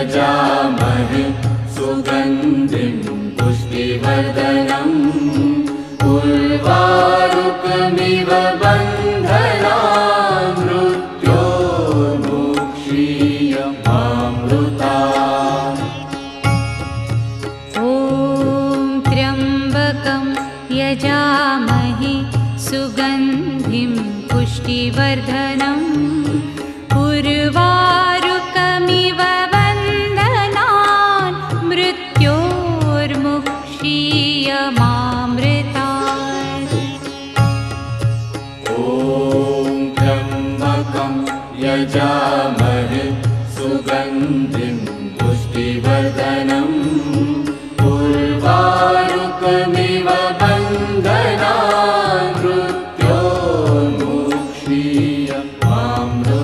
यजामहे सुगन्धिं पुष्टिवर्धनम् उर्वारुकमिव बन्धनान् मृत्योर्मुक्षीयमामृतात्। ॐ त्र्यम्बकं यजामहे सुगन्धिं पुष्टिवर्धनम् उर्वारुकमिव बन्धनान् मृत्योर्मुक्षीयमामृतात्। ॐ त्र्यम्बकं यजामहे सुगन्धिं पुष्टिवर्धनम्